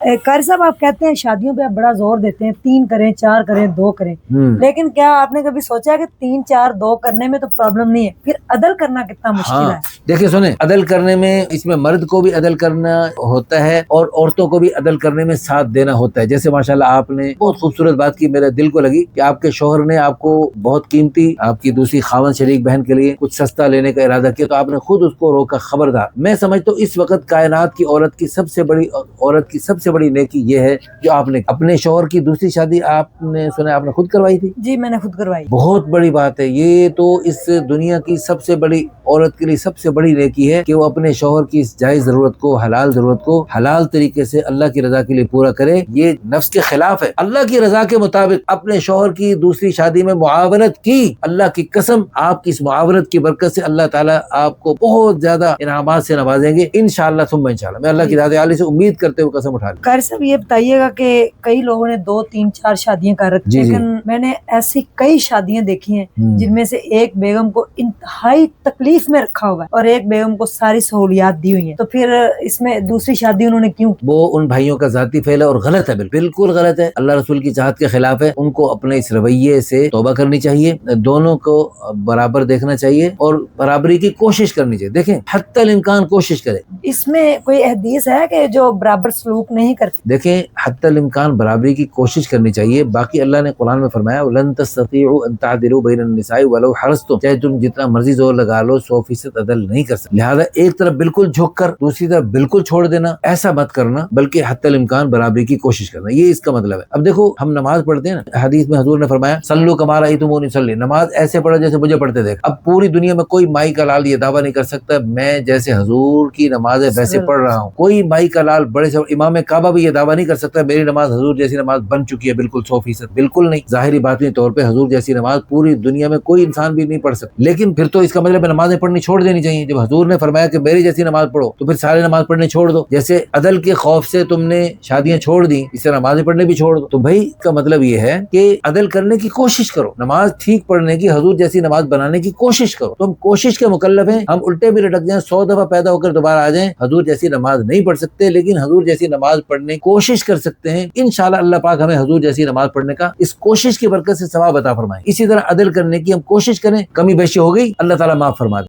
قاری صاحب آپ کہتے ہیں شادیوں پہ آپ بڑا زور دیتے ہیں 3 کریں 4 کریں 2 کریں، لیکن کیا آپ نے کبھی سوچا کہ 3 4 2 کرنے میں تو پرابلم نہیں ہے، پھر عدل کرنا کتنا مشکل ہے؟ دیکھیں سنیں، عدل کرنے میں اس میں مرد کو بھی عدل کرنا ہوتا ہے اور عورتوں کو بھی عدل کرنے میں ساتھ دینا ہوتا ہے۔ جیسے ماشاءاللہ آپ نے بہت خوبصورت بات کی، میرے دل کو لگی کہ آپ کے شوہر نے آپ کو بہت قیمتی آپ کی دوسری خاوند شریک بہن کے لیے کچھ سستا لینے کا ارادہ کیا تو آپ نے خود اس کو روکا، خبردار۔ میں سمجھتا ہوں اس وقت کائنات کی عورت کی سب سے بڑی نیکی یہ ہے جو آپ نے اپنے شوہر کی دوسری شادی آپ نے سنا آپ نے خود کروائی تھی؟ جی میں نے خود کروائی۔ بہت بڑی بات ہے یہ تو، اس دنیا کی سب سے بڑی عورت کے لیے سب سے بڑی نیکی ہے کہ وہ اپنے شوہر کی اس جائز ضرورت کو، حلال ضرورت کو حلال طریقے سے اللہ کی رضا کے لیے پورا کرے۔ یہ نفس کے خلاف ہے، اللہ کی رضا کے مطابق اپنے شوہر کی دوسری شادی میں معاونت کی۔ اللہ کی قسم آپ کی اس معاونت کی برکت سے اللہ تعالیٰ آپ کو بہت زیادہ انعامات سے نوازیں گے انشاءاللہ ثم انشاءاللہ۔ میں اللہ کی ذات عالی سے امید کرتے ہوئے قسم اٹھا لوں۔ قاری صاحب یہ بتائیے گا کہ کئی لوگوں نے 2 3 4 شادیاں کر رکھی، لیکن میں نے ایسی کئی شادیاں دیکھی ہیں جن میں سے ایک بیگم کو انتہائی تکلیف میں رکھا ہوا ہے اور ایک بیگم کو ساری سہولیات دی ہوئی ہیں، تو پھر اس میں دوسری شادی انہوں نے کیوں کی؟ وہ ان بھائیوں کا ذاتی فعل ہے اور غلط ہے، بالکل غلط ہے، اللہ رسول کی چاہت کے خلاف ہے۔ ان کو اپنے اس رویے سے توبہ کرنی چاہیے، دونوں کو برابر دیکھنا چاہیے اور برابری کی کوشش کرنی چاہیے۔ دیکھیں حتی الامکان کوشش کرے۔ اس میں کوئی حدیث ہے کہ جو برابر سلوک نہیں کرتے؟ دیکھیں حتی الامکان برابری کی کوشش کرنی چاہیے، باقی اللہ نے قرآن میں فرمایا وَلَن تَسْتَطِيعُوا أَن تَعْدِلُوا بَيْنَ النِّسَاءِ وَلَوْ حَرَصْتُمْ، چاہے تم جتنا مرضی زور لگا لو 100% عدل نہیں کر سکتے، لہذا ایک طرف بالکل جھک کر دوسری طرف بالکل چھوڑ دینا ایسا مت کرنا، بلکہ حتی الامکان برابری کی کوشش کرنا، یہ اس کا مطلب ہے۔ اب دیکھو ہم نماز پڑھتے ہیں نا، حدیث میں حضور نے فرمایا صلوا کما رأیتمونی اصلی، نماز ایسے پڑھو جیسے مجھے پڑھتے دیکھ۔ اب پوری دنیا میں کوئی مائی کا لال یہ دعویٰ نہیں کر سکتا میں جیسے حضور کی نماز ہے ویسے پڑھ رہا ہوں، کوئی مائی کا لال بڑے سے امام کعبہ بھی یہ دعویٰ نہیں کر سکتا میری نماز حضور جیسی نماز بن چکی ہے بالکل 100%، بالکل نہیں۔ ظاہری باطنی طور پہ حضور جیسی نماز پوری دنیا میں کوئی انسان بھی نہیں پڑھ سکتا، لیکن پھر تو اس کا مطلب نمازیں پڑھنی چھوڑ دینی چاہیے۔ جب حضور نے فرمایا کہ میری جیسی نماز پڑھو تو پھر سارے نماز پڑھنے چھوڑ دو، جیسے عدل کے خوف سے تم نے شادیاں چھوڑ دی اس سے نمازیں پڑھنے بھی چھوڑ دو۔ تو بھائی اس کا مطلب یہ ہے کہ عدل کرنے کی کوشش کرو، نماز ٹھیک پڑھنے کی، حضور جیسی نماز بنانے کی کوشش کرو۔ تو ہم کوشش کے مکلف ہیں، ہم الٹے بھی لٹک جائیں 100 دفعہ پیدا ہو کر دوبارہ آ جائیں، حضور جیسی نماز نہیں پڑھ سکتے لیکن حضور جیسی نماز پڑھنے کی کوشش کر سکتے ہیں۔ انشاءاللہ اللہ پاک ہمیں حضور جیسی نماز پڑھنے کا اس کوشش کی برکت سے ثواب عطا فرمائے۔ اسی طرح عدل کرنے کی ہم کوشش کریں، کمی بیشی ہو گئی اللہ تعالیٰ معاف فرما دے۔